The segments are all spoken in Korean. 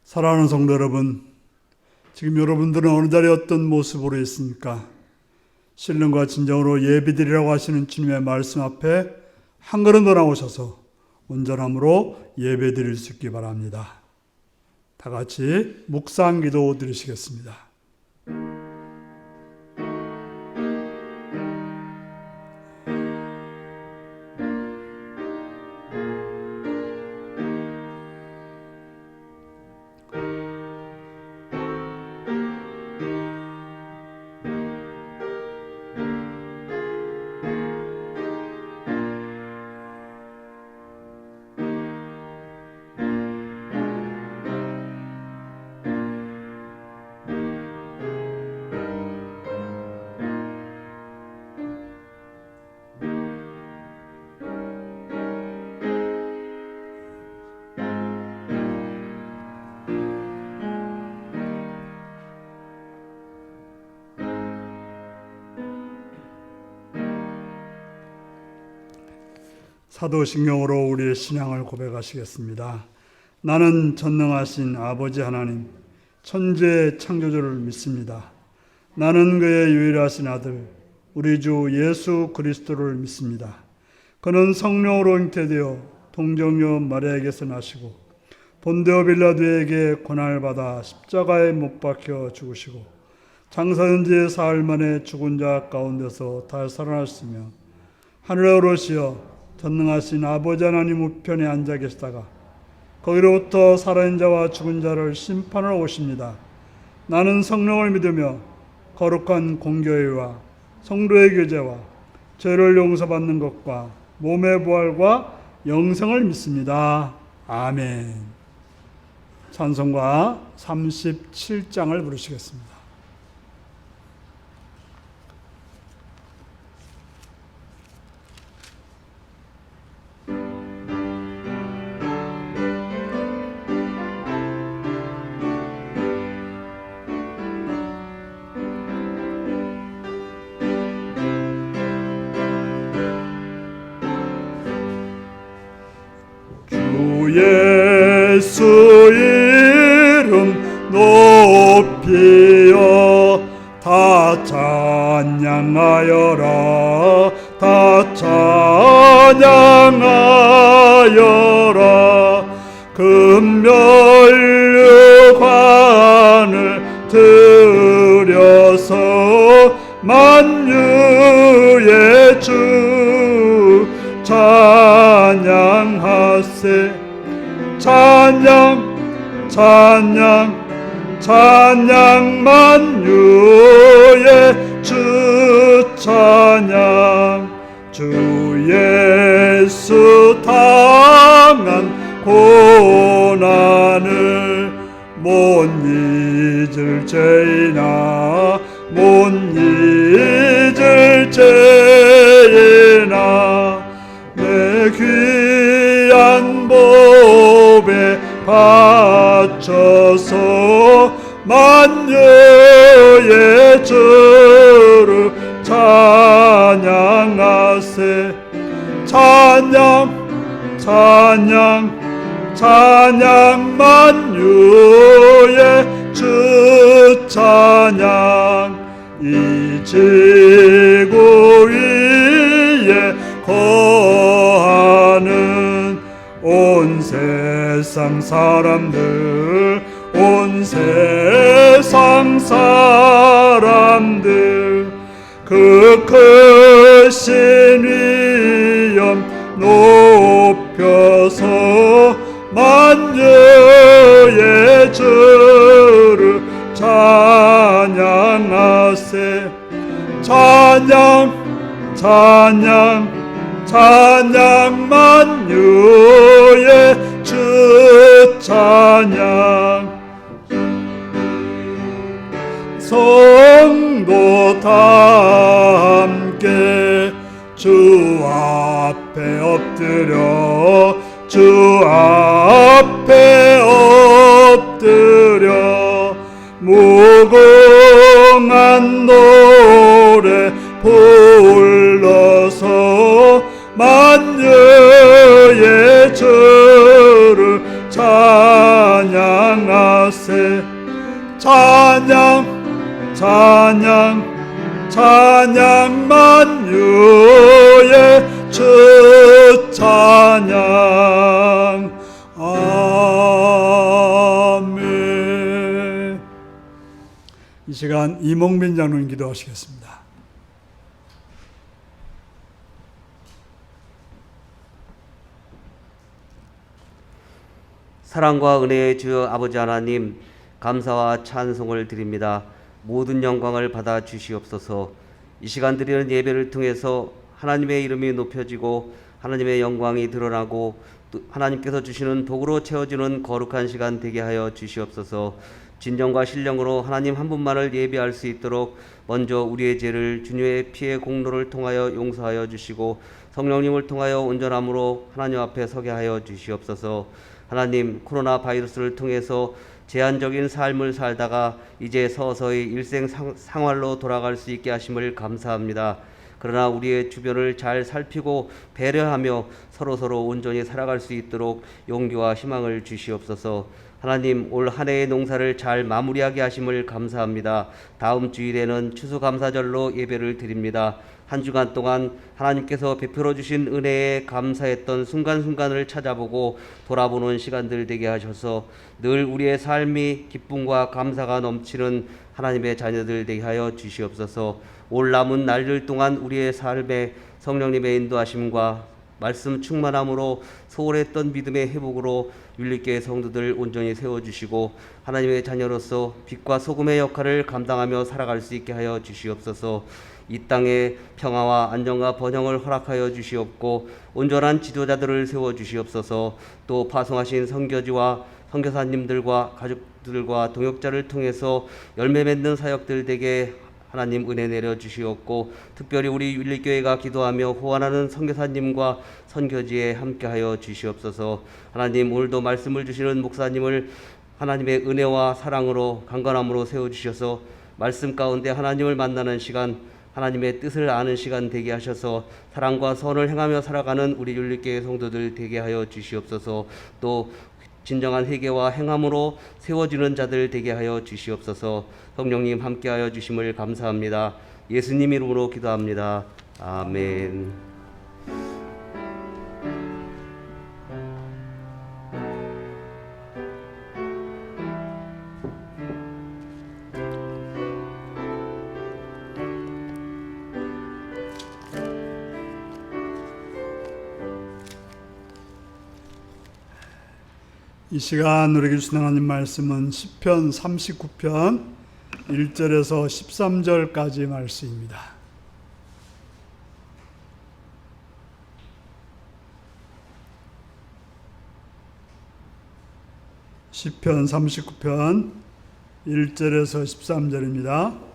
사랑하는 성도 여러분, 지금 여러분들은 어느 자리에 어떤 모습으로 있습니까? 신령과 진정으로 예배드리라고 하시는 주님의 말씀 앞에 한 걸음 더 나오셔서 온전함으로 예배드릴 수 있기 바랍니다. 다 같이 묵상 기도 드리시겠습니다. 사도신경으로 우리의 신앙을 고백하시겠습니다. 나는 전능하신 아버지 하나님, 천지의 창조주를 믿습니다. 나는 그의 유일하신 아들, 우리 주 예수 그리스도를 믿습니다. 그는 성령으로 잉태되어 동정녀 마리아에게서 나시고 본디오 빌라도에게 고난을 받아 십자가에 못 박혀 죽으시고 장사된 지 사흘 만에 죽은 자 가운데서 다시 살아나셨으며 하늘에 오르시어 전능하신 아버지 하나님 우편에 앉아 계시다가 거기로부터 살아있는 자와 죽은 자를 심판하러 오십니다. 나는 성령을 믿으며 거룩한 공교회와 성도의 교제와 죄를 용서받는 것과 몸의 부활과 영생을 믿습니다. 아멘. 찬송가 37장을 부르시겠습니다. 예수 이름 높이어 다 찬양하여라, 다 찬양하여라. 금면류관을 들여서 만유의 주 찬양하세. 찬양 찬양 찬양 만유의 주 찬양. 주 예수 당한 고난을 못 잊을 죄이나 못 잊을 죄이나 내 귀한 법에 바쳐서 만유의 주를 찬양하세. 찬양 찬양 찬양 만유의 주 찬양. 이 지구 위에 거하는 온 세상 사람들, 온 세상 사람들, 그 크신 위엄 높여서 만유의 주를 찬양하세. 찬양 찬양 찬양 만유의 주 찬양. 성도 다 함께 주 앞에 엎드려, 주 앞에 엎드려 무궁한 노래 불러서 만유의 주를 찬양하 찬양하세. 찬양 찬양 찬양 만유의 주 찬양. 아멘. 이 시간 이몽빈 장로님 기도하시겠습니다. 사랑과 은혜의 주 아버지 하나님, 감사와 찬송을 드립니다. 모든 영광을 받아 주시옵소서. 이 시간 드리는 예배를 통해서 하나님의 이름이 높여지고 하나님의 영광이 드러나고 또 하나님께서 주시는 복으로 채워지는 거룩한 시간 되게 하여 주시옵소서. 진정과 신령으로 하나님 한 분만을 예배할 수 있도록 먼저 우리의 죄를 주님의 피의 공로를 통하여 용서하여 주시고 성령님을 통하여 온전함으로 하나님 앞에 서게 하여 주시옵소서. 하나님, 코로나 바이러스를 통해서 제한적인 삶을 살다가 이제 서서히 일생 생활로 돌아갈 수 있게 하심을 감사합니다. 그러나 우리의 주변을 잘 살피고 배려하며 서로서로 온전히 살아갈 수 있도록 용기와 희망을 주시옵소서. 하나님, 올 한 해의 농사를 잘 마무리하게 하심을 감사합니다. 다음 주일에는 추수감사절로 예배를 드립니다. 한 주간 동안 하나님께서 베풀어 주신 은혜에 감사했던 순간순간을 찾아보고 돌아보는 시간들 되게 하셔서 늘 우리의 삶이 기쁨과 감사가 넘치는 하나님의 자녀들 되게 하여 주시옵소서. 올 남은 날들 동안 우리의 삶에 성령님의 인도하심과 말씀 충만함으로 소홀했던 믿음의 회복으로 윤리교회 성도들 온전히 세워주시고 하나님의 자녀로서 빛과 소금의 역할을 감당하며 살아갈 수 있게 하여 주시옵소서. 이 땅에 평화와 안정과 번영을 허락하여 주시옵고 온전한 지도자들을 세워주시옵소서. 또 파송하신 선교지와 선교사님들과 가족들과 동역자를 통해서 열매 맺는 사역들 되게 하나님 은혜 내려주시옵고 특별히 우리 윤리교회가 기도하며 호환하는 선교사님과 선교지에 함께하여 주시옵소서. 하나님, 오늘도 말씀을 주시는 목사님을 하나님의 은혜와 사랑으로 강건함으로 세워주셔서 말씀 가운데 하나님을 만나는 시간, 하나님의 뜻을 아는 시간 되게 하셔서 사랑과 선을 행하며 살아가는 우리 윤리교회 성도들 되게 하여 주시옵소서. 또 진정한 회개와 행함으로 세워지는 자들 되게 하여 주시옵소서. 성령님 함께하여 주심을 감사합니다. 예수님 이름으로 기도합니다. 아멘. 이 시간 우리에게 주신 하나님 말씀은 시편 39편 1절에서 13절까지 말씀입니다. 시편 39편 1절에서 13절입니다.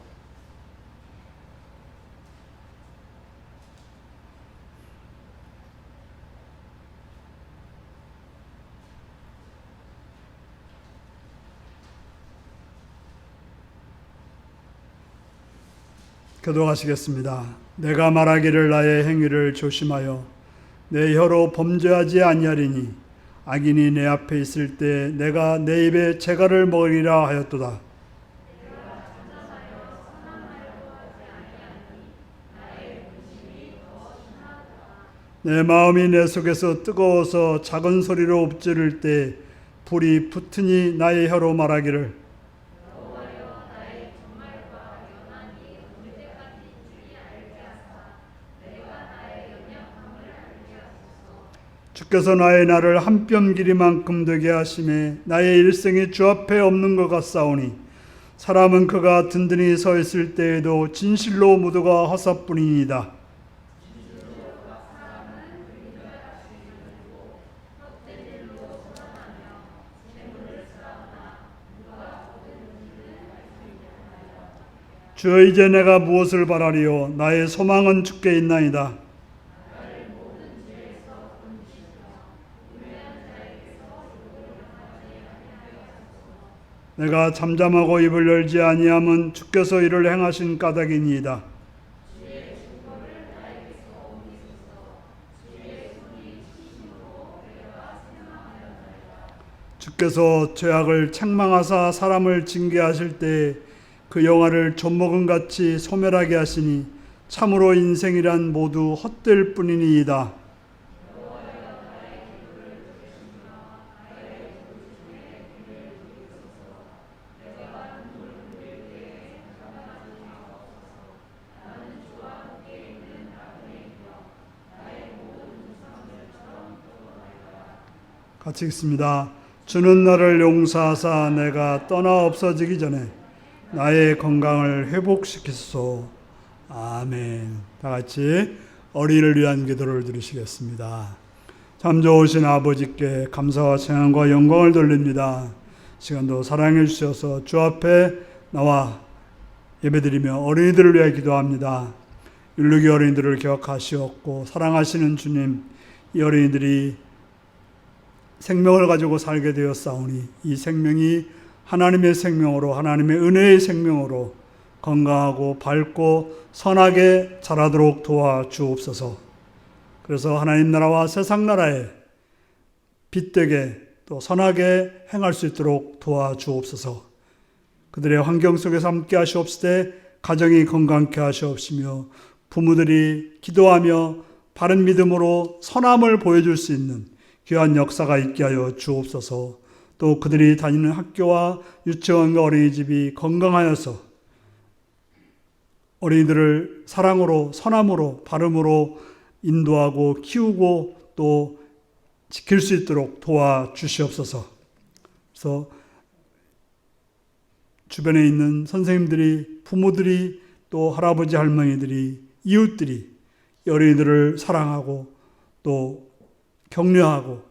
기도하시겠습니다. 내가 말하기를 나의 행위를 조심하여 내 혀로 범죄하지 아니하리니 악인이 내 앞에 있을 때 내가 내 입에 재갈을 먹으리라 하였도다. 내 마음이 내 속에서 뜨거워서 작은 소리로 엎지를 때 불이 붙으니 나의 혀로 말하기를 주께서 나의 날을 한 뼘 길이만큼 되게 하심에 나의 일생이 주 앞에 없는 것 같사오니 사람은 그가 든든히 서 있을 때에도 진실로 모두가 허사뿐이니이다. 주여, 이제 내가 무엇을 바라리요? 나의 소망은 주께 있나이다. 내가 잠잠하고 입을 열지 아니함은 주께서 이를 행하신 까닭이니이다. 주께서 죄악을 책망하사 사람을 징계하실 때 그 영화를 젖먹은 같이 소멸하게 하시니 참으로 인생이란 모두 헛될 뿐이니이다. 같이 읽습니다. 주는 나를 용서하사 내가 떠나 없어지기 전에 나의 건강을 회복시키소서. 아멘. 다 같이 어린이를 위한 기도를 드리시겠습니다. 참 좋으신 아버지께 감사와 찬양과 영광을 돌립니다. 시간도 사랑해 주셔서 주 앞에 나와 예배드리며 어린이들을 위해 기도합니다. 율루기 어린이들을 기억하시옵고 사랑하시는 주님, 이 어린이들이 생명을 가지고 살게 되었사오니 이 생명이 하나님의 생명으로, 하나님의 은혜의 생명으로 건강하고 밝고 선하게 자라도록 도와주옵소서. 그래서 하나님 나라와 세상 나라에 빛되게 또 선하게 행할 수 있도록 도와주옵소서. 그들의 환경 속에서 함께 하시옵시되 가정이 건강케 하시옵시며 부모들이 기도하며 바른 믿음으로 선함을 보여줄 수 있는 귀한 역사가 있게 하여 주옵소서. 또 그들이 다니는 학교와 유치원과 어린이집이 건강하여서 어린이들을 사랑으로 선함으로 바름으로 인도하고 키우고 또 지킬 수 있도록 도와주시옵소서. 그래서 주변에 있는 선생님들이, 부모들이, 또 할아버지 할머니들이, 이웃들이 이 어린이들을 사랑하고 또 격려하고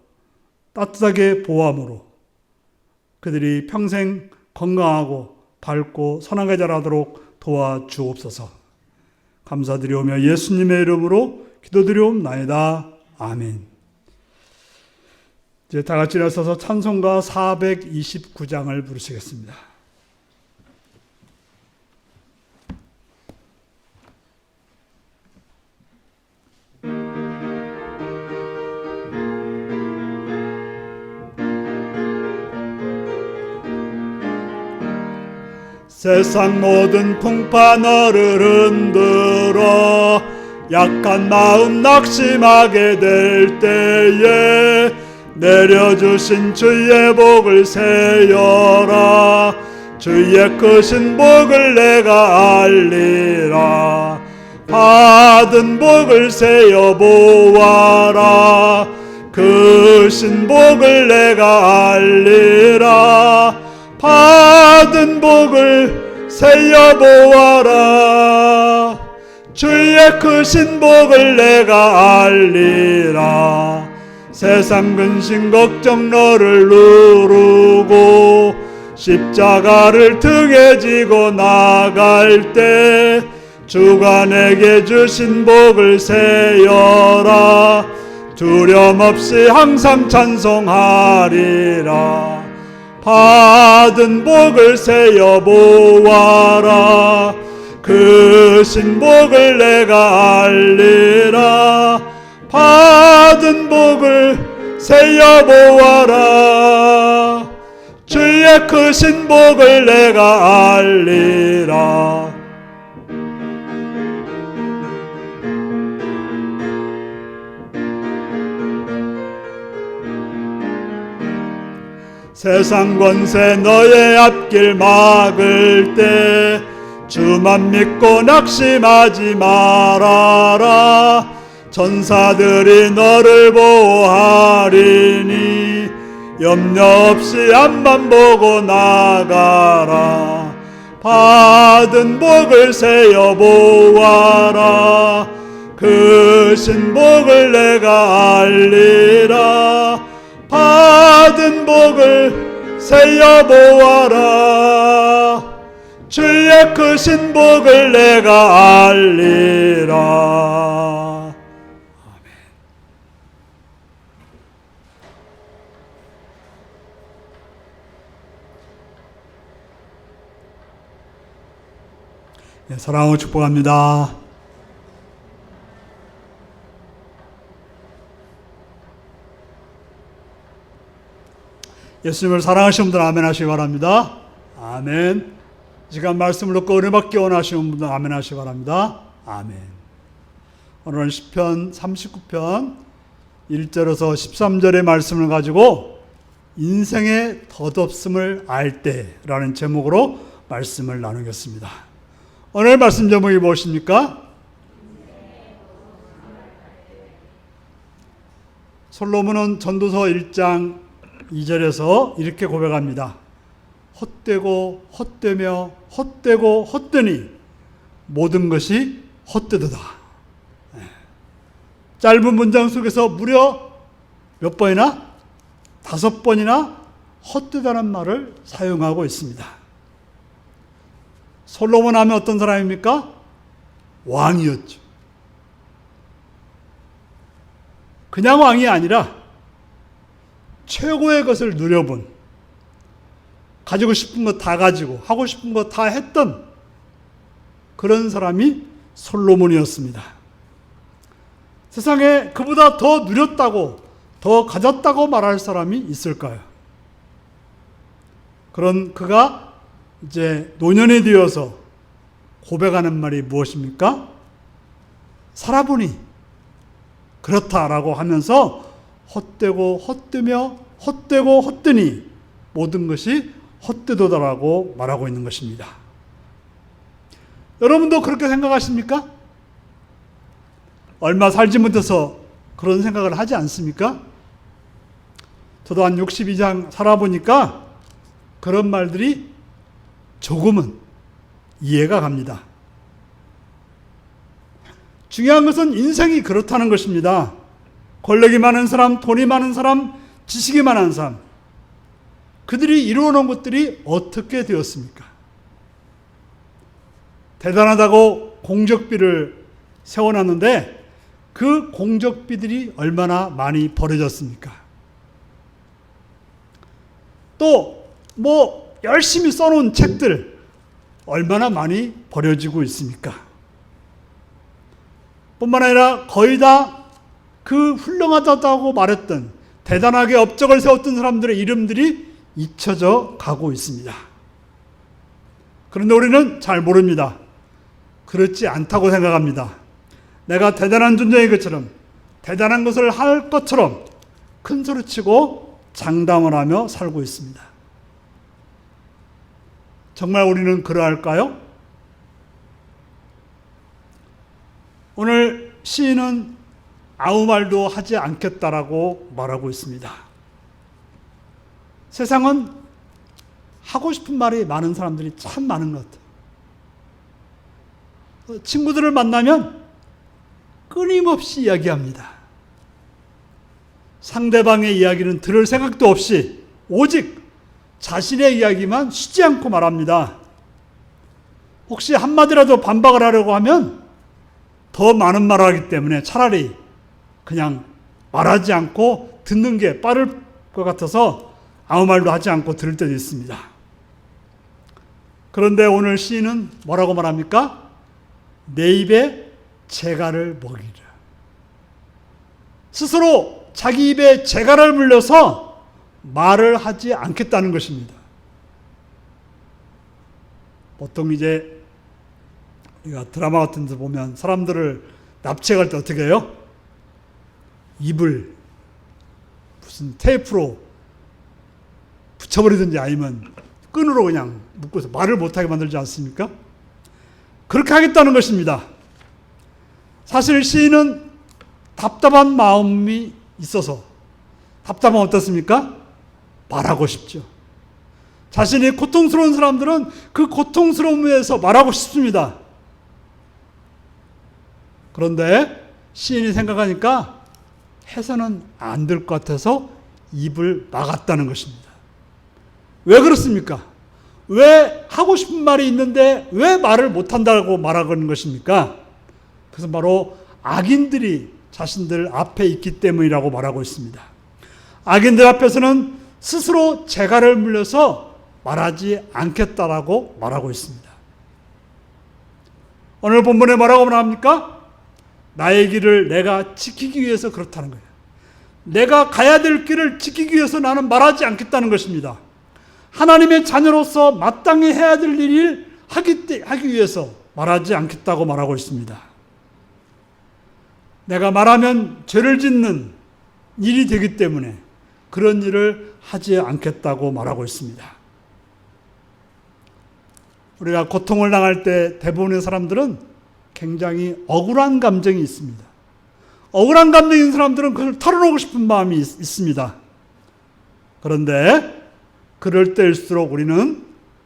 따뜻하게 보호함으로 그들이 평생 건강하고 밝고 선하게 자라도록 도와주옵소서. 감사드리오며 예수님의 이름으로 기도드리옵나이다. 아멘. 이제 다 같이 일어서서 찬송가 429장을 부르시겠습니다. 세상 모든 풍파 너를 흔들어 약한 마음 낙심하게 될 때에 내려주신 주의 복을 세어라. 주의 크신 복을 내가 알리라. 받은 복을 세어 보아라. 크신 복을 내가 알리라. 받은 복을 세어 보아라. 주의 크신 복을 내가 알리라. 세상 근심 걱정 너를 누르고 십자가를 등에 지고 나갈 때 주가 내게 주신 복을 세어라. 두려움 없이 항상 찬송하리라. 받은 복을 세어 보아라. 크신 복을 내가 알리라. 받은 복을 세어 보아라. 주의 크신 복을 내가 알리라. 세상 권세 너의 앞길 막을 때 주만 믿고 낙심하지 말아라. 천사들이 너를 보호하리니 염려 없이 앞만 보고 나가라. 받은 복을 세어 보아라. 크신 복을 내가 알리라. 받은 복을 세어 보아라. 주의 크신 복을 내가 알리라. 아멘. 네, 사랑하고 축복합니다. 예수님을 사랑하시는 분들 아멘 하시기 바랍니다. 아멘. 이 시간 말씀을 듣고 은혜 받기 원하시는 분들 아멘 하시기 바랍니다. 아멘. 오늘은 시편 39편 1절에서 13절의 말씀을 가지고 인생의 덧없음을 알 때라는 제목으로 말씀을 나누겠습니다. 오늘 말씀 제목이 무엇입니까? 솔로몬은 전도서 1장 2절에서 이렇게 고백합니다. 헛되고 헛되며 헛되고 헛되니 모든 것이 헛되도다. 짧은 문장 속에서 무려 몇 번이나? 5번이나 헛되다는 말을 사용하고 있습니다. 솔로몬 하면 어떤 사람입니까? 왕이었죠. 그냥 왕이 아니라 최고의 것을 누려본, 가지고 싶은 거 다 가지고 하고 싶은 거 다 했던 그런 사람이 솔로몬이었습니다. 세상에 그보다 더 누렸다고, 더 가졌다고 말할 사람이 있을까요? 그런 그가 이제 노년이 되어서 고백하는 말이 무엇입니까? 살아보니 그렇다라고 하면서 헛되고 헛되며 헛되고 헛되니 모든 것이 헛되도다라고 말하고 있는 것입니다. 여러분도 그렇게 생각하십니까? 얼마 살지 못해서 그런 생각을 하지 않습니까? 저도 한 62장 살아보니까 그런 말들이 조금은 이해가 갑니다. 중요한 것은 인생이 그렇다는 것입니다. 권력이 많은 사람, 돈이 많은 사람, 지식이 많은 사람, 그들이 이루어놓은 것들이 어떻게 되었습니까? 대단하다고 공적비를 세워놨는데 그 공적비들이 얼마나 많이 버려졌습니까? 또 열심히 써놓은 책들 얼마나 많이 버려지고 있습니까? 뿐만 아니라 거의 다 그 훌륭하다고 말했던, 대단하게 업적을 세웠던 사람들의 이름들이 잊혀져 가고 있습니다. 그런데 우리는 잘 모릅니다. 그렇지 않다고 생각합니다. 내가 대단한 존재인 것처럼, 대단한 것을 할 것처럼 큰 소리치고 장담을 하며 살고 있습니다. 정말 우리는 그러할까요? 오늘 시인은 아무 말도 하지 않겠다라고 말하고 있습니다. 세상은 하고 싶은 말이 많은 사람들이 참 많은 것 같아요. 친구들을 만나면 끊임없이 이야기합니다. 상대방의 이야기는 들을 생각도 없이 오직 자신의 이야기만 쉬지 않고 말합니다. 혹시 한마디라도 반박을 하려고 하면 더 많은 말을 하기 때문에 차라리 그냥 말하지 않고 듣는 게 빠를 것 같아서 아무 말도 하지 않고 들을 때도 있습니다. 그런데 오늘 시인은 뭐라고 말합니까? 내 입에 재갈을 먹이라. 스스로 자기 입에 재갈을 물려서 말을 하지 않겠다는 것입니다. 보통 이제 우리가 드라마 같은 데 보면 사람들을 납치할 때 어떻게 해요? 입을 무슨 테이프로 붙여버리든지 아니면 끈으로 그냥 묶어서 말을 못하게 만들지 않습니까? 그렇게 하겠다는 것입니다. 사실 시인은 답답한 마음이 있어서, 답답하면 어떻습니까? 말하고 싶죠. 자신이 고통스러운 사람들은 그 고통스러움에서 말하고 싶습니다. 그런데 시인이 생각하니까 해서는 안 될 것 같아서 입을 막았다는 것입니다. 왜 그렇습니까? 왜 하고 싶은 말이 있는데 왜 말을 못한다고 말하는 것입니까? 그것은 바로 악인들이 자신들 앞에 있기 때문이라고 말하고 있습니다. 악인들 앞에서는 스스로 재갈을 물려서 말하지 않겠다라고 말하고 있습니다. 오늘 본문에 뭐라고 말합니까? 나의 길을 내가 지키기 위해서 그렇다는 거예요. 내가 가야 될 길을 지키기 위해서 나는 말하지 않겠다는 것입니다. 하나님의 자녀로서 마땅히 해야 될 일을 하기 위해서 말하지 않겠다고 말하고 있습니다. 내가 말하면 죄를 짓는 일이 되기 때문에 그런 일을 하지 않겠다고 말하고 있습니다. 우리가 고통을 당할 때 대부분의 사람들은 굉장히 억울한 감정이 있습니다. 억울한 감정이 있는 사람들은 그걸 털어놓고 싶은 마음이 있습니다. 그런데 그럴 때일수록 우리는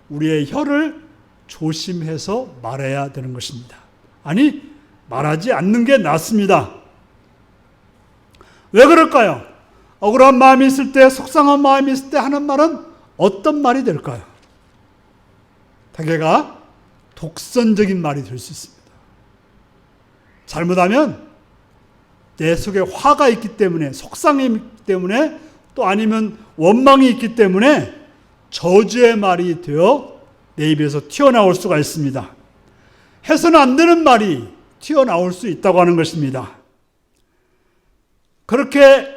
우리의 혀를 조심해서 말해야 되는 것입니다. 아니, 말하지 않는 게 낫습니다. 왜 그럴까요? 억울한 마음이 있을 때, 속상한 마음이 있을 때 하는 말은 어떤 말이 될까요? 대개가 독선적인 말이 될 수 있습니다. 잘못하면 내 속에 화가 있기 때문에, 속상함이 있기 때문에, 또 아니면 원망이 있기 때문에 저주의 말이 되어 내 입에서 튀어나올 수가 있습니다. 해서는 안 되는 말이 튀어나올 수 있다고 하는 것입니다. 그렇게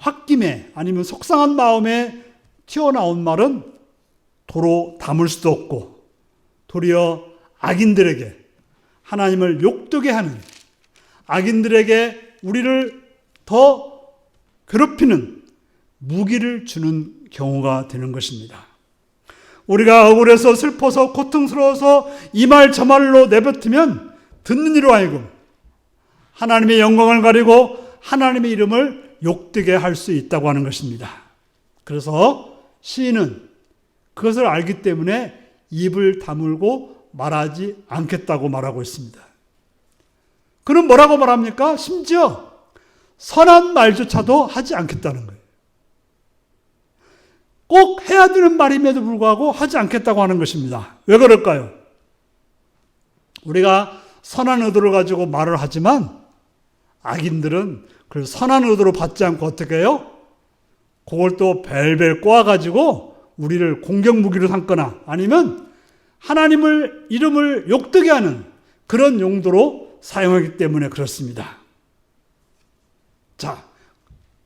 홧김에 아니면 속상한 마음에 튀어나온 말은 도로 담을 수도 없고 도리어 악인들에게, 하나님을 욕되게 하는 악인들에게 우리를 더 괴롭히는 무기를 주는 경우가 되는 것입니다. 우리가 억울해서 슬퍼서 고통스러워서 이 말 저 말로 내뱉으면 듣는 이로 하여금 하나님의 영광을 가리고 하나님의 이름을 욕되게 할 수 있다고 하는 것입니다. 그래서 시인은 그것을 알기 때문에 입을 다물고 말하지 않겠다고 말하고 있습니다. 그는 뭐라고 말합니까? 심지어 선한 말조차도 하지 않겠다는 거예요. 꼭 해야 되는 말임에도 불구하고 하지 않겠다고 하는 것입니다. 왜 그럴까요? 우리가 선한 의도를 가지고 말을 하지만 악인들은 그 선한 의도로 받지 않고 어떻게 해요? 그걸 또 벨벨 꼬아가지고 우리를 공격무기로 삼거나 아니면 하나님을 이름을 욕되게 하는 그런 용도로 사용하기 때문에 그렇습니다. 자,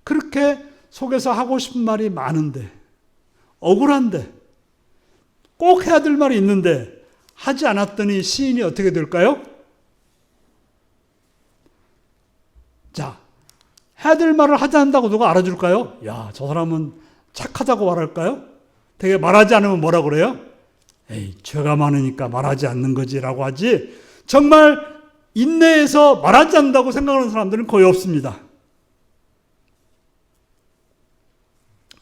그렇게 속에서 하고 싶은 말이 많은데, 억울한데, 꼭 해야 될 말이 있는데 하지 않았더니 시인이 어떻게 될까요? 자, 해야 될 말을 하지 않는다고 누가 알아줄까요? 야, 저 사람은 착하다고 말할까요? 되게 말하지 않으면 뭐라 그래요? 에이, 죄가 많으니까 말하지 않는 거지라고 하지, 정말 인내해서 말하지 않는다고 생각하는 사람들은 거의 없습니다.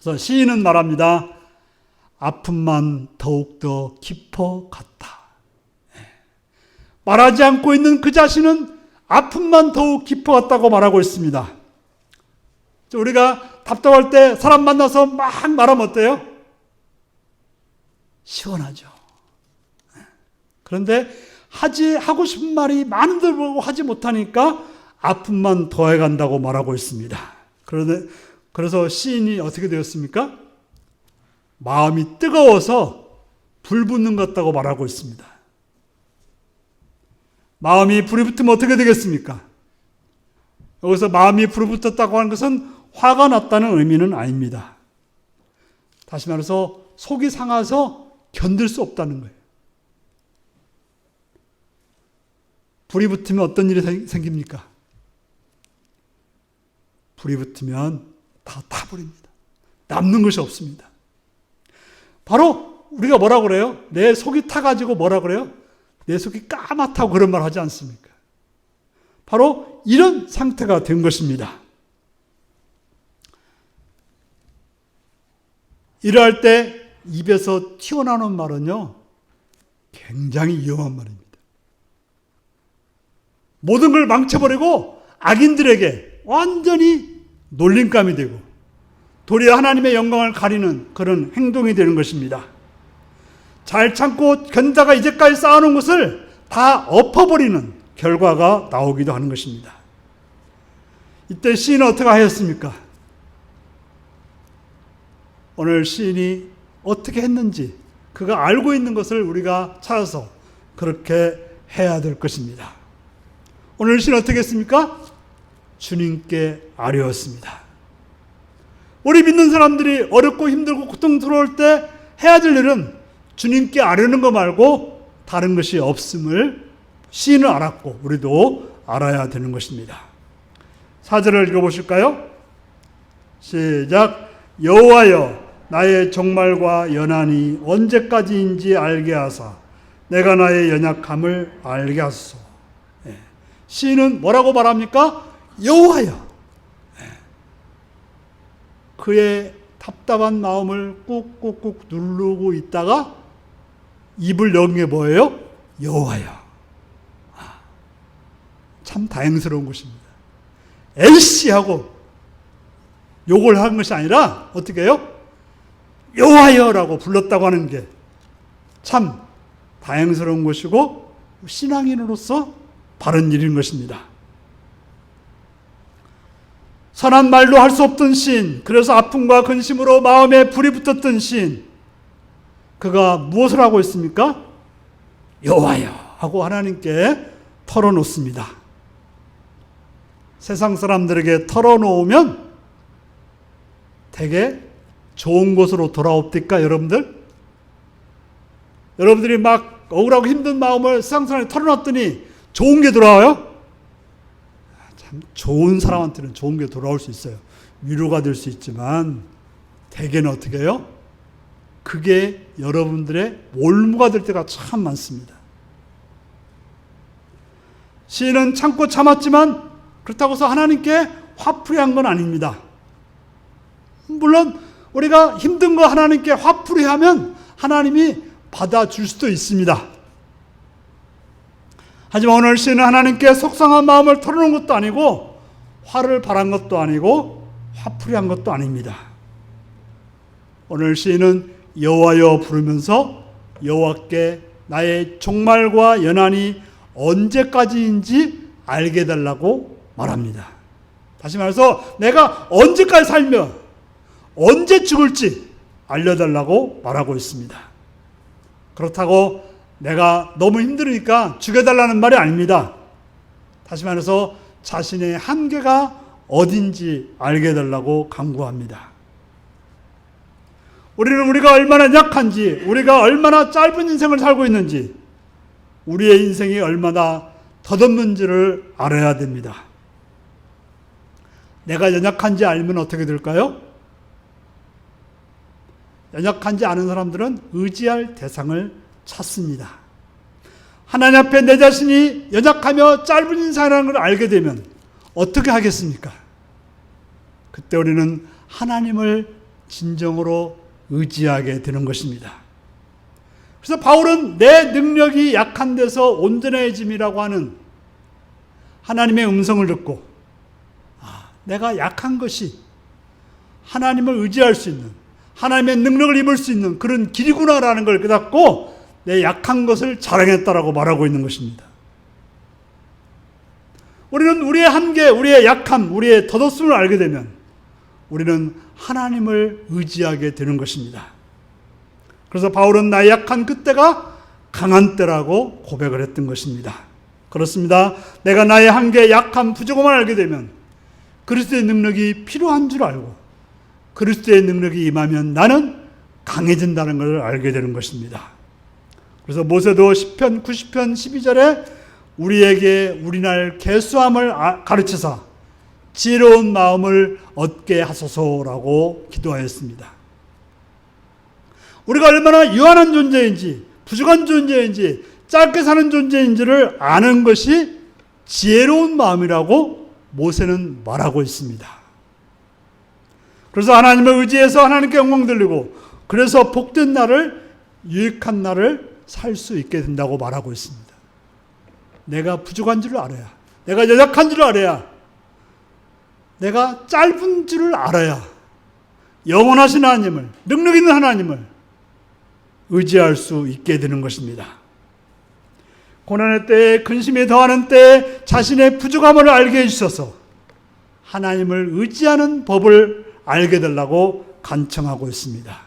그래서 시인은 말합니다. 아픔만 더욱더 깊어갔다. 말하지 않고 있는 그 자신은 아픔만 더욱 깊어갔다고 말하고 있습니다. 우리가 답답할 때 사람 만나서 막 말하면 어때요? 시원하죠. 그런데 하고 싶은 말이 많은데 보고 하지 못하니까 아픔만 더해간다고 말하고 있습니다. 그래서 시인이 어떻게 되었습니까? 마음이 뜨거워서 불 붙는 것 같다고 말하고 있습니다. 마음이 불이 붙으면 어떻게 되겠습니까? 여기서 마음이 불이 붙었다고 하는 것은 화가 났다는 의미는 아닙니다. 다시 말해서 속이 상해서 견딜 수 없다는 거예요. 불이 붙으면 어떤 일이 생깁니까? 불이 붙으면 다 타버립니다. 남는 것이 없습니다. 바로 우리가 뭐라 그래요? 내 속이 타가지고 뭐라 그래요? 내 속이 까맣다고 그런 말 하지 않습니까? 바로 이런 상태가 된 것입니다. 이러할 때 입에서 튀어나오는 말은요, 굉장히 위험한 말입니다. 모든 걸 망쳐버리고 악인들에게 완전히 놀림감이 되고 도리어 하나님의 영광을 가리는 그런 행동이 되는 것입니다. 잘 참고 견다가 이제까지 쌓아놓은 것을 다 엎어버리는 결과가 나오기도 하는 것입니다. 이때 시인은 어떻게 하였습니까? 오늘 시인이 어떻게 했는지 그가 알고 있는 것을 우리가 찾아서 그렇게 해야 될 것입니다. 오늘 시인은 어떻게 했습니까? 주님께 아뢰었습니다. 우리 믿는 사람들이 어렵고 힘들고 고통스러울 때 해야 될 일은 주님께 아뢰는 거 말고 다른 것이 없음을 시인은 알았고 우리도 알아야 되는 것입니다. 4절을 읽어보실까요? 시작. 여호와여 나의 종말과 연한이 언제까지인지 알게 하사 내가 나의 연약함을 알게 하소서. 시인은 뭐라고 말합니까? 여호와여. 그의 답답한 마음을 꾹꾹꾹 누르고 있다가 입을 여는 게 뭐예요? 여호와여. 참 다행스러운 것입니다. 엘씨 하고 욕을 한 것이 아니라 어떻게 해요? 여호와여라고 불렀다고 하는 게 참 다행스러운 것이고 신앙인으로서 바른 일인 것입니다. 선한 말로 할 수 없던 시인, 그래서 아픔과 근심으로 마음에 불이 붙었던 시인, 그가 무엇을 하고 있습니까? 여호와여 하고 하나님께 털어놓습니다. 세상 사람들에게 털어놓으면 되게 좋은 곳으로 돌아옵니까, 여러분들? 여러분들이 막 억울하고 힘든 마음을 세상 사람에 털어놨더니 좋은 게 돌아와요? 참 좋은 사람한테는 좋은 게 돌아올 수 있어요. 위로가 될 수 있지만 대개는 어떻게 해요? 그게 여러분들의 올무가 될 때가 참 많습니다. 시인은 참고 참았지만 그렇다고 해서 하나님께 화풀이한 건 아닙니다. 물론 우리가 힘든 거 하나님께 화풀이하면 하나님이 받아줄 수도 있습니다. 하지만 오늘 시인은 하나님께 속상한 마음을 털어놓은 것도 아니고 화를 바란 것도 아니고 화풀이한 것도 아닙니다. 오늘 시인은 여호와여 부르면서 여호와께 나의 종말과 연한이 언제까지인지 알게 해달라고 말합니다. 다시 말해서 내가 언제까지 살며 언제 죽을지 알려달라고 말하고 있습니다. 그렇다고 내가 너무 힘들으니까 죽여달라는 말이 아닙니다. 다시 말해서 자신의 한계가 어딘지 알게 해달라고 강구합니다. 우리는 우리가 얼마나 약한지, 우리가 얼마나 짧은 인생을 살고 있는지, 우리의 인생이 얼마나 덧없는지를 알아야 됩니다. 내가 연약한지 알면 어떻게 될까요? 연약한지 아는 사람들은 의지할 대상을 찾습니다. 하나님 앞에 내 자신이 연약하며 짧은 인생이라는 걸 알게 되면 어떻게 하겠습니까? 그때 우리는 하나님을 진정으로 의지하게 되는 것입니다. 그래서 바울은 내 능력이 약한 데서 온전해짐이라고 하는 하나님의 음성을 듣고 내가 약한 것이 하나님을 의지할 수 있는, 하나님의 능력을 입을 수 있는 그런 길이구나라는 걸 깨닫고 내 약한 것을 자랑했다라고 말하고 있는 것입니다. 우리는 우리의 한계, 우리의 약함, 우리의 덧없음을 알게 되면 우리는 하나님을 의지하게 되는 것입니다. 그래서 바울은 나의 약한 그때가 강한 때라고 고백을 했던 것입니다. 그렇습니다. 내가 나의 한계, 약함, 부족함을 알게 되면 그리스도의 능력이 필요한 줄 알고 그리스도의 능력이 임하면 나는 강해진다는 것을 알게 되는 것입니다. 그래서 모세도 시편 90편 12절에 우리에게 우리날 계수함을 가르치사 지혜로운 마음을 얻게 하소서라고 기도하였습니다. 우리가 얼마나 유한한 존재인지, 부족한 존재인지, 짧게 사는 존재인지를 아는 것이 지혜로운 마음이라고 모세는 말하고 있습니다. 그래서 하나님을 의지해서 하나님께 영광 돌리고 그래서 복된 날을, 유익한 날을 살 수 있게 된다고 말하고 있습니다. 내가 부족한 줄을 알아야, 내가 연약한 줄을 알아야, 내가 짧은 줄을 알아야 영원하신 하나님을, 능력 있는 하나님을 의지할 수 있게 되는 것입니다. 고난의 때에, 근심에 더하는 때에 자신의 부족함을 알게 해주셔서 하나님을 의지하는 법을 알게 되려고 간청하고 있습니다.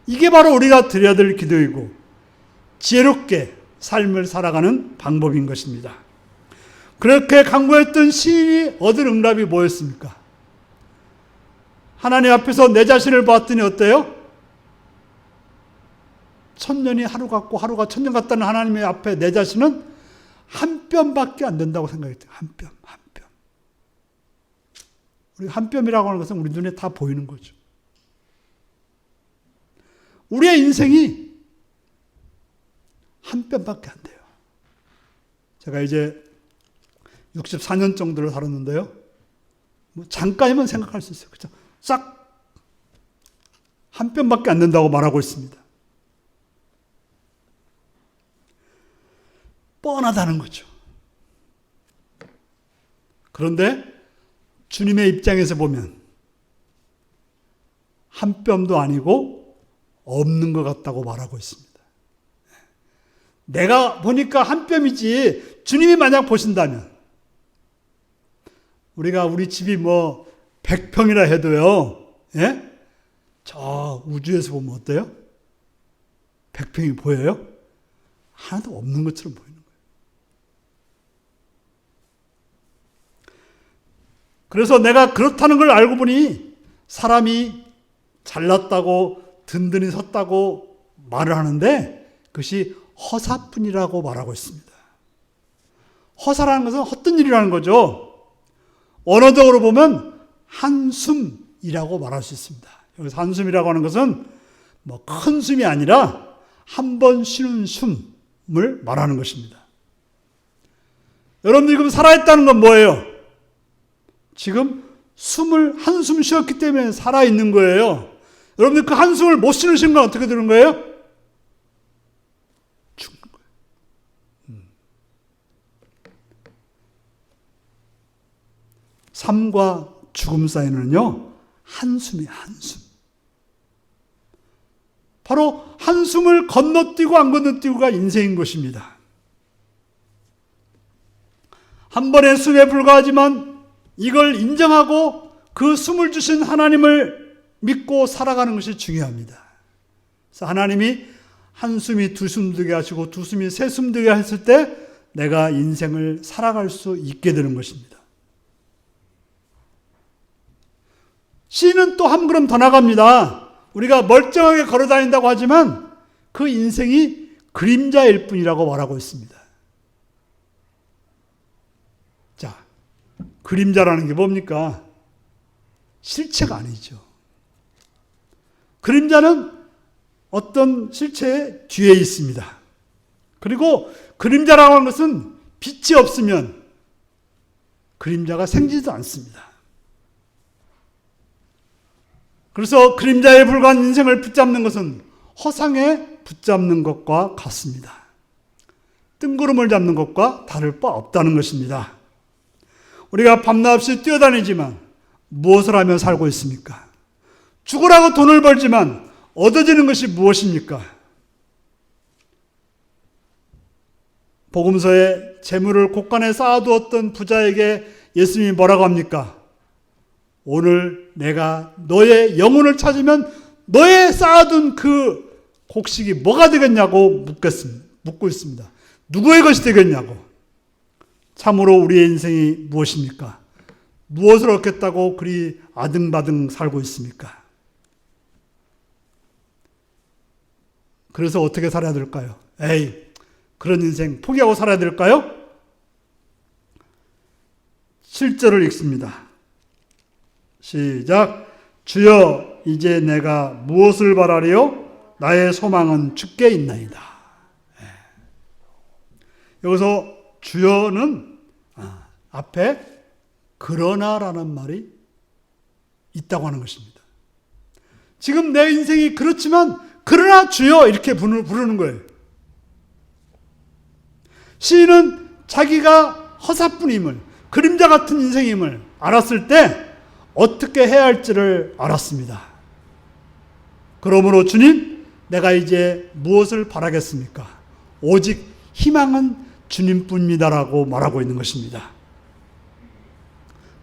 이게 바로 우리가 드려야 될 기도이고 지혜롭게 삶을 살아가는 방법인 것입니다. 그렇게 간구했던 시인이 얻은 응답이 뭐였습니까? 하나님 앞에서 내 자신을 봤더니 어때요? 천년이 하루 같고 하루가 천년 같다는 하나님의 앞에 내 자신은 한 뼘밖에 안 된다고 생각했대요. 한 뼘, 한 뼘. 우리 한 뼘이라고 하는 것은 우리 눈에 다 보이는 거죠. 우리의 인생이 한 뼘밖에 안 돼요. 제가 이제 64년 정도를 살았는데요. 뭐 잠깐이면 생각할 수 있어요. 그렇죠? 싹 한 뼘밖에 안 된다고 말하고 있습니다. 뻔하다는 거죠. 그런데 주님의 입장에서 보면 한 뼘도 아니고 없는 것 같다고 말하고 있습니다. 내가 보니까 한 뼘이지 주님이 만약 보신다면 우리가 우리 집이 뭐 100평이라 해도요. 예? 저 우주에서 보면 어때요? 100평이 보여요? 하나도 없는 것처럼 보이는 거예요. 그래서 내가 그렇다는 걸 알고 보니 사람이 잘났다고 든든히 섰다고 말을 하는데 그것이 허사뿐이라고 말하고 있습니다. 허사라는 것은 헛된 일이라는 거죠. 언어적으로 보면 한숨이라고 말할 수 있습니다. 여기서 한숨이라고 하는 것은 뭐 큰 숨이 아니라 한 번 쉬는 숨을 말하는 것입니다. 여러분들이 지금 살아있다는 건 뭐예요? 지금 숨을 한숨 쉬었기 때문에 살아있는 거예요. 여러분들 그 한숨을 못 쉬는 순간 어떻게 되는 거예요? 죽는 거예요. 삶과 죽음 사이는요, 한숨이에요, 한숨. 바로 한숨을 건너뛰고 안 건너뛰고가 인생인 것입니다. 한 번의 숨에 불과하지만 이걸 인정하고 그 숨을 주신 하나님을 믿고 살아가는 것이 중요합니다. 그래서 하나님이 한숨이 두 숨 되게 하시고 두 숨이 세 숨 되게 했을 때 내가 인생을 살아갈 수 있게 되는 것입니다. 시인은 또 한 걸음 더 나갑니다. 우리가 멀쩡하게 걸어 다닌다고 하지만 그 인생이 그림자일 뿐이라고 말하고 있습니다. 자, 그림자라는 게 뭡니까? 실체가 아니죠. 그림자는 어떤 실체의 뒤에 있습니다. 그리고 그림자라고 하는 것은 빛이 없으면 그림자가 생기지도 않습니다. 그래서 그림자에 불과한 인생을 붙잡는 것은 허상에 붙잡는 것과 같습니다. 뜬구름을 잡는 것과 다를 바 없다는 것입니다. 우리가 밤낮없이 뛰어다니지만 무엇을 하며 살고 있습니까? 죽으라고 돈을 벌지만 얻어지는 것이 무엇입니까? 복음서에 재물을 곳간에 쌓아두었던 부자에게 예수님이 뭐라고 합니까? 오늘 내가 너의 영혼을 찾으면 너의 쌓아둔 그 곡식이 뭐가 되겠냐고 묻고 있습니다. 누구의 것이 되겠냐고. 참으로 우리의 인생이 무엇입니까? 무엇을 얻겠다고 그리 아등바등 살고 있습니까? 그래서 어떻게 살아야 될까요? 그런 인생 포기하고 살아야 될까요? 7절을 읽습니다. 시작. 주여 이제 내가 무엇을 바라리요? 나의 소망은 주께 있나이다. 여기서 주여는 앞에 그러나라는 말이 있다고 하는 것입니다. 지금 내 인생이 그렇지만 그러나 주여 이렇게 부르는 거예요. 시인은 자기가 허사뿐임을, 그림자 같은 인생임을 알았을 때 어떻게 해야 할지를 알았습니다. 그러므로 주님, 내가 이제 무엇을 바라겠습니까? 오직 희망은 주님뿐입니다라고 말하고 있는 것입니다.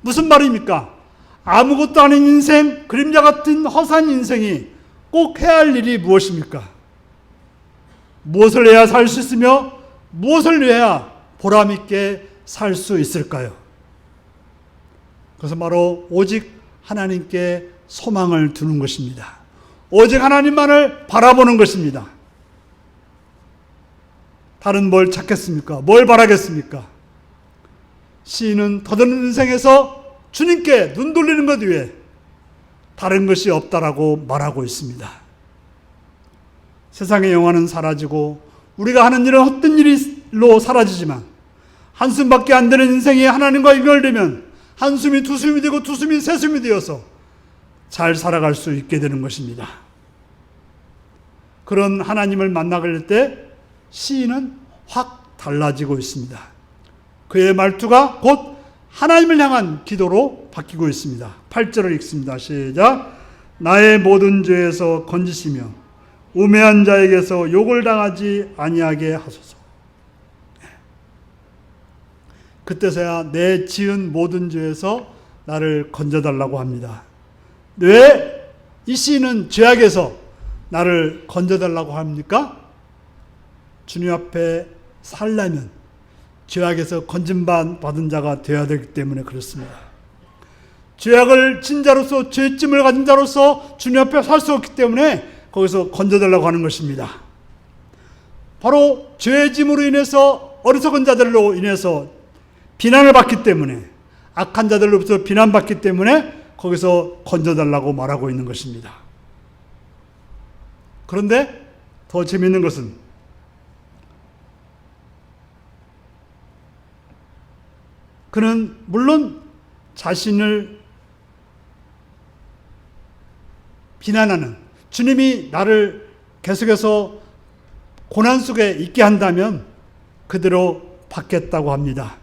무슨 말입니까? 아무것도 아닌 인생, 그림자 같은 허산 인생이 꼭 해야 할 일이 무엇입니까? 무엇을 해야 살 수 있으며 무엇을 해야 보람 있게 살 수 있을까요? 그래서 바로 오직 하나님께 소망을 두는 것입니다. 오직 하나님만을 바라보는 것입니다. 다른 뭘 찾겠습니까? 뭘 바라겠습니까? 시인은 더드는 인생에서 주님께 눈 돌리는 것 외에 다른 것이 없다라고 말하고 있습니다. 세상의 영화는 사라지고 우리가 하는 일은 헛된 일로 사라지지만 한숨밖에 안 되는 인생이 하나님과 연결되면 한숨이 두 숨이 되고 두 숨이 세 숨이 되어서 잘 살아갈 수 있게 되는 것입니다. 그런 하나님을 만나게 될 때 시인은 확 달라지고 있습니다. 그의 말투가 곧 하나님을 향한 기도로 바뀌고 있습니다. 8절을 읽습니다. 시작. 나의 모든 죄에서 건지시며 우매한 자에게서 욕을 당하지 아니하게 하소서. 그때서야 내 지은 모든 죄에서 나를 건져달라고 합니다. 왜 이 시인은 죄악에서 나를 건져달라고 합니까? 주님 앞에 살려면 죄악에서 건짐받은 자가 되어야 되기 때문에 그렇습니다. 죄악을 진 자로서 죄짐을 가진 자로서 주님 앞에 살 수 없기 때문에 거기서 건져달라고 하는 것입니다. 바로 죄짐으로 인해서 어리석은 자들로 인해서 비난을 받기 때문에 악한 자들로부터 비난받기 때문에 거기서 건져달라고 말하고 있는 것입니다. 그런데 더 재미있는 것은 그는 물론 자신을 비난하는 주님이 나를 계속해서 고난 속에 있게 한다면 그대로 받겠다고 합니다.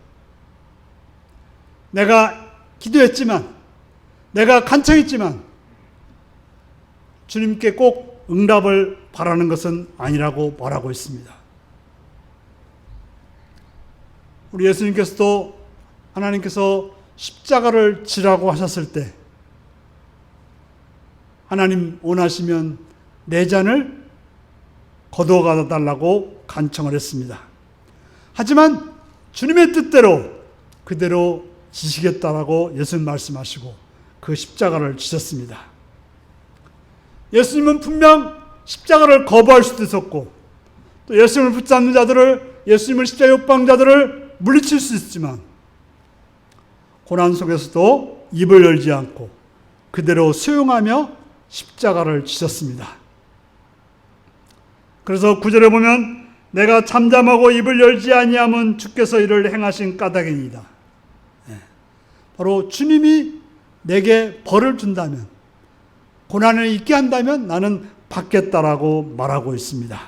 내가 기도했지만 내가 간청했지만 주님께 꼭 응답을 바라는 것은 아니라고 말하고 있습니다. 우리 예수님께서도 하나님께서 십자가를 지라고 하셨을 때 하나님 원하시면 내 잔을 거두어가 달라고 간청을 했습니다. 하지만 주님의 뜻대로 그대로 지시겠다라고 예수님 말씀하시고 그 십자가를 지셨습니다. 예수님은 분명 십자가를 거부할 수도 있었고 또 예수님을 붙잡는 자들을 예수님을 십자가 욕방자들을 물리칠 수 있지만 고난 속에서도 입을 열지 않고 그대로 수용하며 십자가를 지셨습니다. 그래서 9절에 보면 내가 잠잠하고 입을 열지 아니하면 주께서 이를 행하신 까닭이니이다. 바로 주님이 내게 벌을 준다면 고난을 있게 한다면 나는 받겠다라고 말하고 있습니다.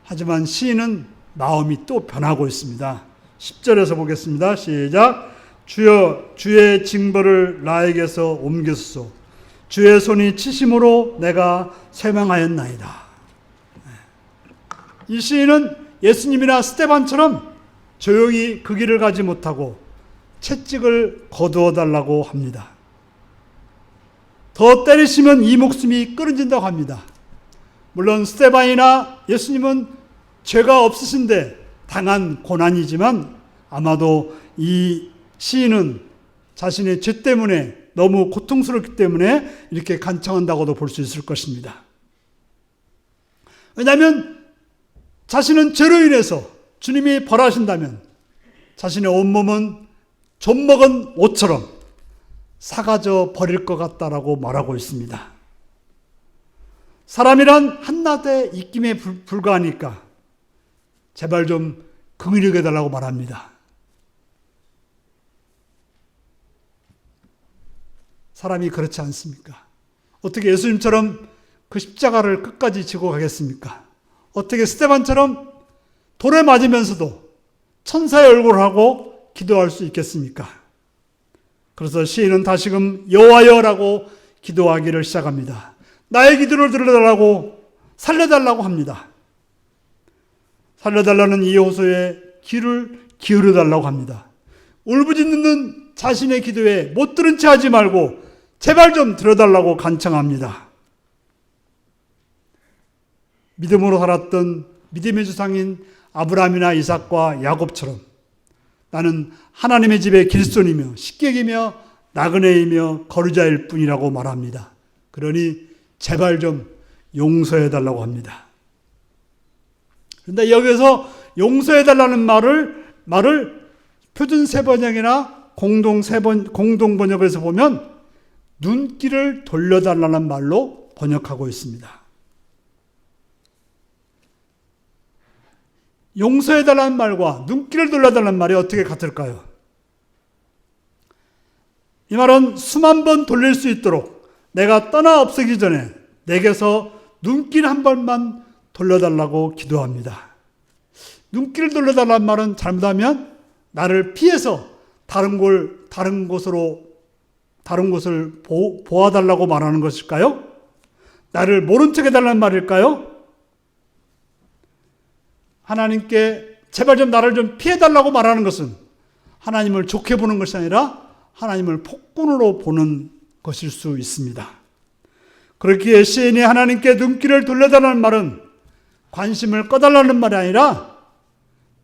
하지만 시인은 마음이 또 변하고 있습니다. 10절에서 보겠습니다. 시작. 주여 주의 징벌을 나에게서 옮기소서. 주의 손이 치심으로 내가 쇠망하였나이다. 이 시인은 예수님이나 스데반처럼 조용히 그 길을 가지 못하고 채찍을 거두어 달라고 합니다. 더 때리시면 이 목숨이 끊어진다고 합니다. 물론 스데반이나 예수님은 죄가 없으신데 당한 고난이지만 아마도 이 시인은 자신의 죄 때문에 너무 고통스럽기 때문에 이렇게 간청한다고도 볼 수 있을 것입니다. 왜냐하면 자신은 죄로 인해서 주님이 벌하신다면 자신의 온몸은 좀 먹은 옷처럼 사가져 버릴 것 같다라고 말하고 있습니다. 사람이란 한낮의 입김에 불과하니까 제발 좀 긍휼히 여겨달라고 말합니다. 사람이 그렇지 않습니까? 어떻게 예수님처럼 그 십자가를 끝까지 지고 가겠습니까? 어떻게 스데반처럼 돌에 맞으면서도 천사의 얼굴을 하고 기도할 수 있겠습니까? 그래서 시인은 다시금 여호와여라고 기도하기를 시작합니다. 나의 기도를 들어달라고 살려달라고 합니다. 살려달라는 이 호소에 귀를 기울여달라고 합니다. 울부짖는 자신의 기도에 못 들은 채 하지 말고 제발 좀 들어달라고 간청합니다. 믿음으로 살았던 믿음의 조상인 아브라함이나 이삭과 야곱처럼 나는 하나님의 집의 길손이며 식객이며 나그네이며 거류자일 뿐이라고 말합니다. 그러니 제발 좀 용서해달라고 합니다. 그런데 여기서 용서해달라는 말을 표준 세번역이나 공동 번역에서 보면 눈길을 돌려달라는 말로 번역하고 있습니다. 용서해달라는 말과 눈길을 돌려달라는 말이 어떻게 같을까요? 이 말은 수만 번 돌릴 수 있도록 내가 떠나 없애기 전에 내게서 눈길 한 번만 돌려달라고 기도합니다. 눈길을 돌려달라는 말은 잘못하면 나를 피해서 다른 곳을 보아달라고 말하는 것일까요? 나를 모른 척 해달라는 말일까요? 하나님께 제발 좀 나를 좀 피해달라고 말하는 것은 하나님을 좋게 보는 것이 아니라 하나님을 폭군으로 보는 것일 수 있습니다. 그렇기에 시인이 하나님께 눈길을 돌려달라는 말은 관심을 꺼달라는 말이 아니라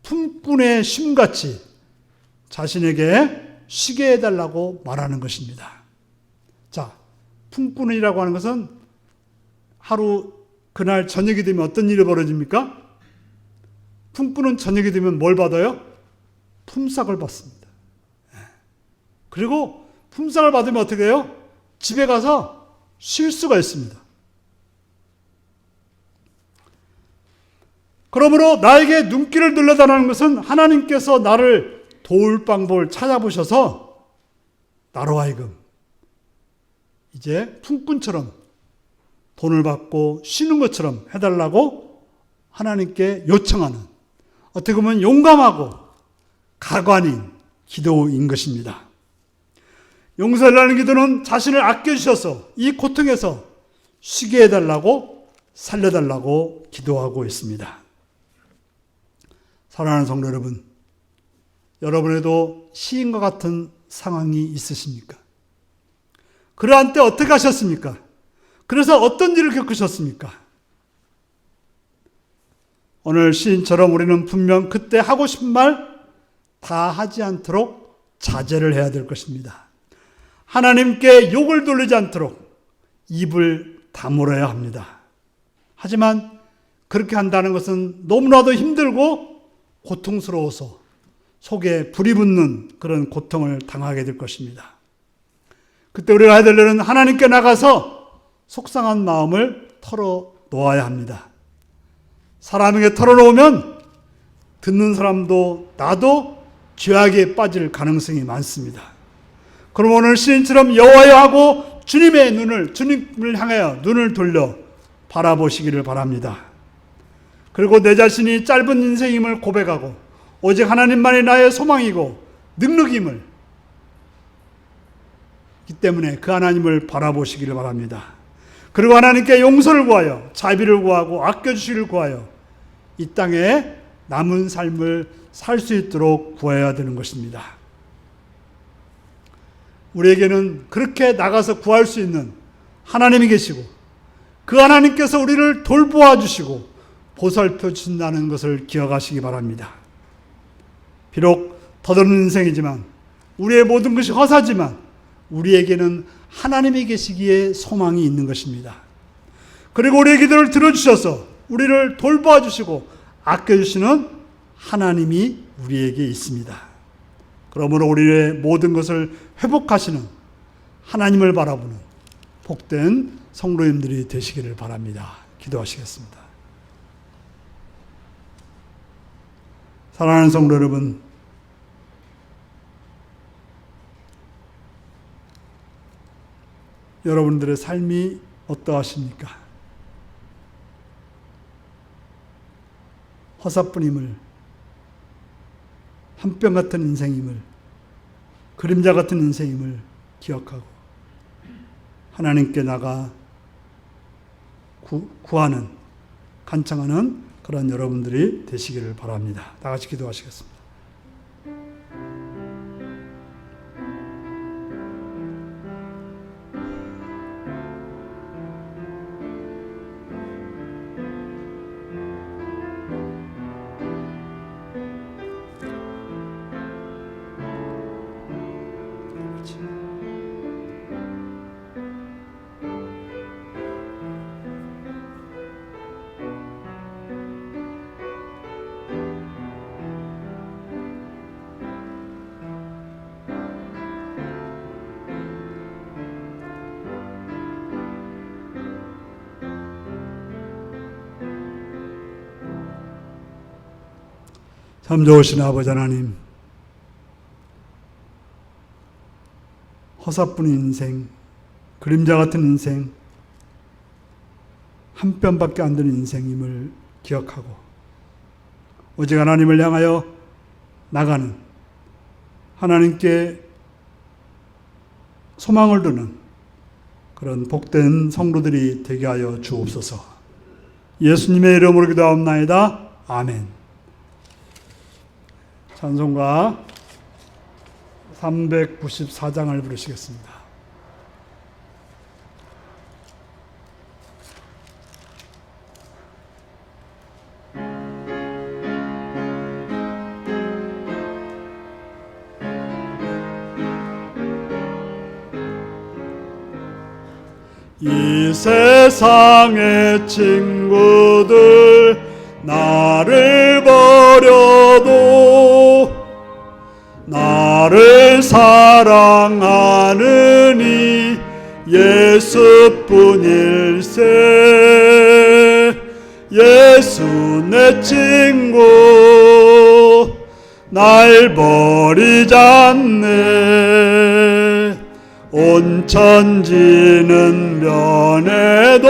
품꾼의 쉼같이 자신에게 쉬게 해달라고 말하는 것입니다. 자, 품꾼이라고 하는 것은 그날 저녁이 되면 어떤 일이 벌어집니까? 품꾼은 저녁이 되면 뭘 받아요? 품삯을 받습니다. 그리고 품삯을 받으면 어떻게 해요? 집에 가서 쉴 수가 있습니다. 그러므로 나에게 눈길을 돌려달라는 것은 하나님께서 나를 도울 방법을 찾아보셔서 나로 하여금 이제 품꾼처럼 돈을 받고 쉬는 것처럼 해달라고 하나님께 요청하는, 어떻게 보면 용감하고 가관인 기도인 것입니다. 용서하려는 기도는 자신을 아껴주셔서 이 고통에서 쉬게 해달라고, 살려달라고 기도하고 있습니다. 사랑하는 성도 여러분, 여러분에도 시인과 같은 상황이 있으십니까? 그러한 때 어떻게 하셨습니까? 그래서 어떤 일을 겪으셨습니까? 오늘 시인처럼 우리는 분명 그때 하고 싶은 말 다 하지 않도록 자제를 해야 될 것입니다. 하나님께 욕을 돌리지 않도록 입을 다물어야 합니다. 하지만 그렇게 한다는 것은 너무나도 힘들고 고통스러워서 속에 불이 붙는 그런 고통을 당하게 될 것입니다. 그때 우리가 해야 될 일은 하나님께 나가서 속상한 마음을 털어놓아야 합니다. 사람에게 털어놓으면 듣는 사람도 나도 죄악에 빠질 가능성이 많습니다. 그럼 오늘 시인처럼 여호와여 하고 주님을 향하여 눈을 돌려 바라보시기를 바랍니다. 그리고 내 자신이 짧은 인생임을 고백하고 오직 하나님만이 나의 소망이고 능력임을 이 때문에 그 하나님을 바라보시기를 바랍니다. 그리고 하나님께 용서를 구하여 자비를 구하고 아껴주시기를 구하여 이 땅에 남은 삶을 살 수 있도록 구해야 되는 것입니다. 우리에게는 그렇게 나가서 구할 수 있는 하나님이 계시고 그 하나님께서 우리를 돌보아 주시고 보살펴 주신다는 것을 기억하시기 바랍니다. 비록 더듬는 인생이지만 우리의 모든 것이 허사지만 우리에게는 하나님이 계시기에 소망이 있는 것입니다. 그리고 우리의 기도를 들어주셔서 우리를 돌보아 주시고 아껴주시는 하나님이 우리에게 있습니다. 그러므로 우리의 모든 것을 회복하시는 하나님을 바라보는 복된 성도님들이 되시기를 바랍니다. 기도하시겠습니다. 사랑하는 성도 여러분, 여러분들의 삶이 어떠하십니까? 허사뿐임을, 한뼘 같은 인생임을, 그림자 같은 인생임을 기억하고 하나님께 나가 구하는, 간청하는 그런 여러분들이 되시기를 바랍니다. 다 같이 기도하시겠습니다. 참 좋으신 아버지 하나님, 허사뿐인 인생, 그림자 같은 인생, 한 뼘밖에 안 되는 인생임을 기억하고 오직 하나님을 향하여 나가는, 하나님께 소망을 두는 그런 복된 성도들이 되게 하여 주옵소서. 예수님의 이름으로 기도하옵나이다. 아멘. 찬송가 394장을 부르시겠습니다. 이 세상의 친구들 나를 버려도 나를 사랑하느니 예수뿐일세. 예수 내 친구 날 버리지 않네. 온 천지는 변해도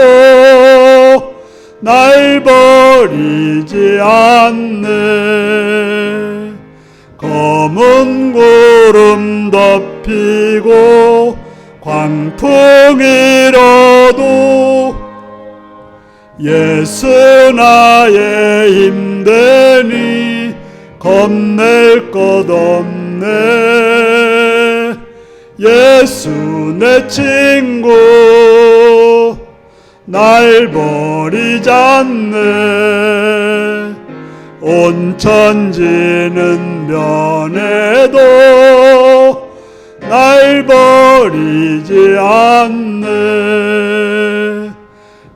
날 버리지 않네. 검은 구름 덮이고 광풍이라도 예수 나의 힘되니 겁낼 것 없네. 예수 내 친구 날 버리지 않네. 온 천지는 변해도 날 버리지 않네.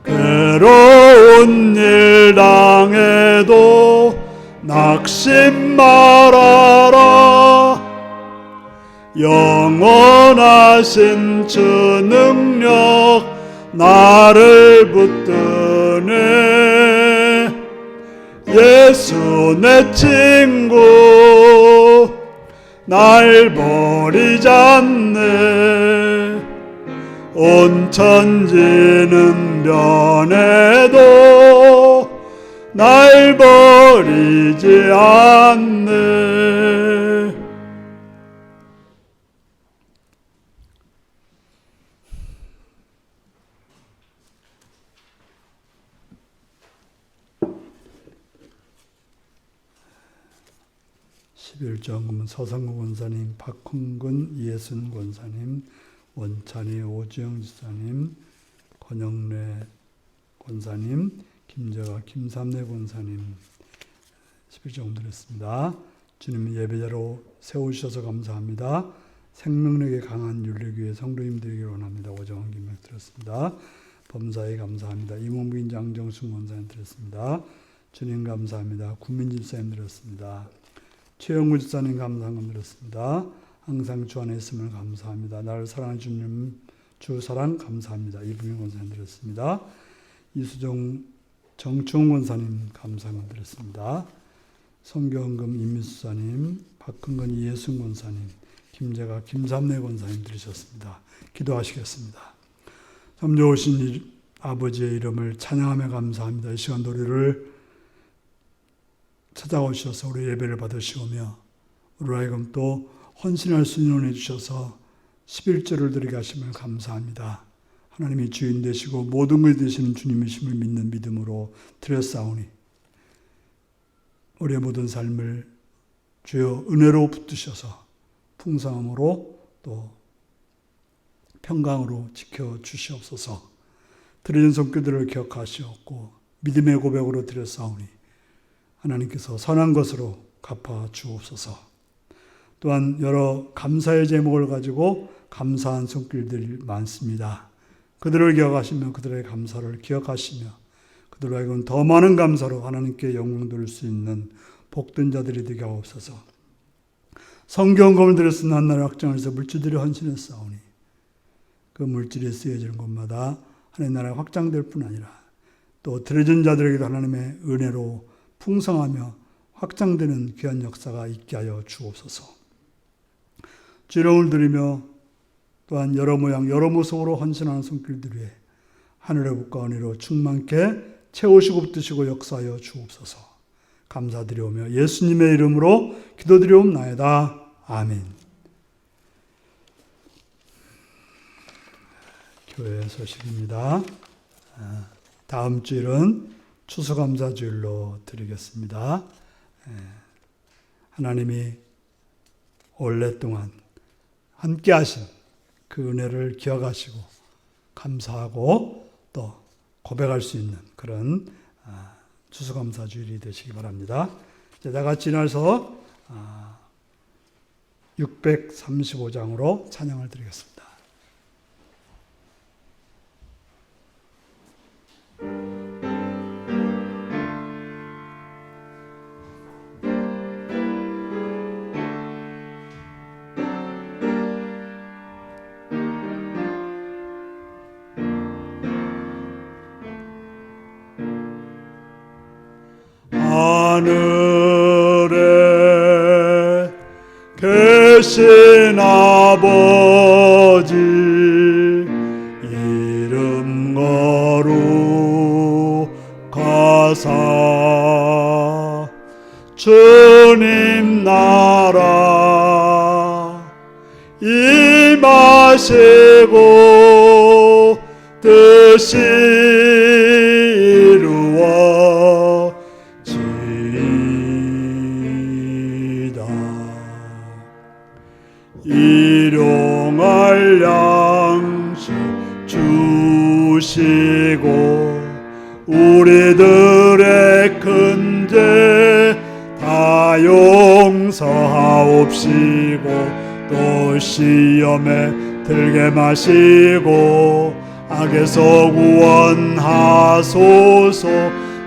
괴로운 일 당해도 낙심 말아라. 영원하신 주 능력 나를 붙드네. 예수 내 친구 날 버리지 않네. 온 천지는 변해도 날 버리지 않네. 11정 서성구 권사님, 박홍근 이예순 권사님, 원찬희 오지영 지사님, 권영래 권사님, 김재화 김삼래 권사님 11정 드렸습니다. 주님 예배자로 세우셔서 감사합니다. 생명력에 강한 윤리교회 성도님 되기를 원합니다. 오정원 김mek 드렸습니다. 범사에 감사합니다. 이몽빈 장정순 권사님 드렸습니다. 주님 감사합니다. 구민집사님 드렸습니다. 최영구 집사님 감사함 드렸습니다. 항상 주 안에 있음을 감사합니다. 나를 사랑하는 주님 주 사랑 감사합니다. 이붕현 권사님 드렸습니다. 이수정 정충 권사님 감사함 드렸습니다. 성경금 이민수사님, 박흥근 이예순 권사님, 김재가 김삼래 권사님 들으셨습니다. 기도하시겠습니다. 참 좋으신 아버지의 이름을 찬양하며 감사합니다. 이 시간 우리를 찾아오셔서 우리 예배를 받으시오며 우리 하여금 또 헌신할 수 있는 은혜 주셔서 11절을 드리게 하심을 감사합니다. 하나님이 주인 되시고 모든 것이 되시는 주님이심을 믿는 믿음으로 드렸사오니 우리의 모든 삶을 주여 은혜로 붙드셔서 풍성함으로 또 평강으로 지켜주시옵소서. 드리는 손길들을 기억하시옵고 믿음의 고백으로 드렸사오니 하나님께서 선한 것으로 갚아 주옵소서. 또한 여러 감사의 제목을 가지고 감사한 손길들이 많습니다. 그들을 기억하시며 그들의 감사를 기억하시며 그들로 하여금 더 많은 감사로 하나님께 영광 돌릴 수 있는 복된 자들이 되게 하옵소서. 성경금을 들였으나 한나라의 확장에서 물질들이 헌신했사오니 그 물질이 쓰여지는 곳마다 하나님 나라가 확장될 뿐 아니라 또 드려진 자들에게도 하나님의 은혜로 풍성하며 확장되는 귀한 역사가 있게 하여 주옵소서. 주님을 드리며 또한 여러 모양 여러 모습으로 헌신하는 손길들 위해 하늘의 복과 은혜로 충만케 채우시고 붙드시고 역사하여 주옵소서. 감사드리오며 예수님의 이름으로 기도드리옵나이다. 아멘. 교회 소식입니다. 다음 주일은 추수감사주일로 드리겠습니다. 하나님이 오랫동안 함께 하신 그 은혜를 기억하시고 감사하고 또 고백할 수 있는 그런 추수감사주일이 되시기 바랍니다. 이제 다 같이 일어나서 635장으로 찬양을 드리겠습니다. 하늘에 계신 아버지 이름 거룩하사 주님 나라 임하시고 뜻이 이루어 일용할 양식 주시고 우리들의 큰 죄 다 용서하옵시고 또 시험에 들게 마시고 악에서 구원하소서.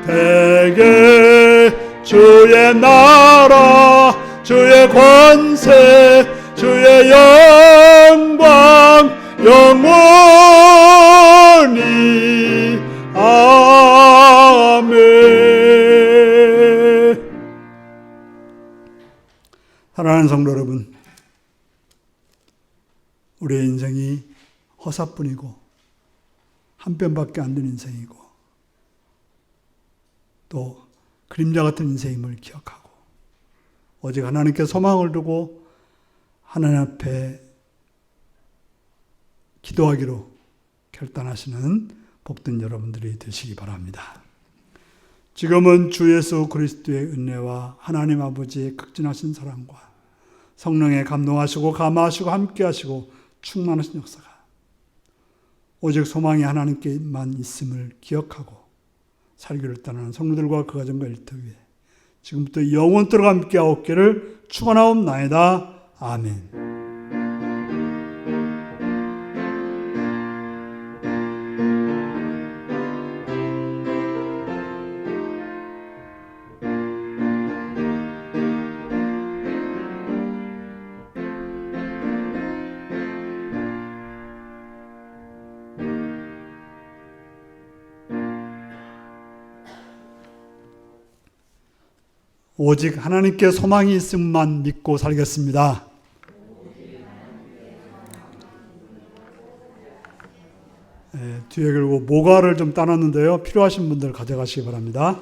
대개 주의 나라 주의 권세 주의 영광 영원히 아멘. 사랑하는 성도 여러분, 우리의 인생이 허사뿐이고 한 뼘밖에 안 되는 인생이고 또 그림자 같은 인생임을 기억하고 오직 하나님께 소망을 두고 하나님 앞에 기도하기로 결단하시는 복된 여러분들이 되시기 바랍니다. 지금은 주 예수 그리스도의 은혜와 하나님 아버지의 극진하신 사랑과 성령의 감동하시고 감화하시고 함께하시고 충만하신 역사가 오직 소망이 하나님께만 있음을 기억하고 살기를 떠나는 성도들과 그 가정과 일터 위에 지금부터 영원토록 함께하옵기를 축원하옵나이다. 아멘. 오직 하나님께 소망이 있음만 믿고 살겠습니다. 뒤에 그리고 모가를 좀 따놨는데요. 필요하신 분들 가져가시기 바랍니다.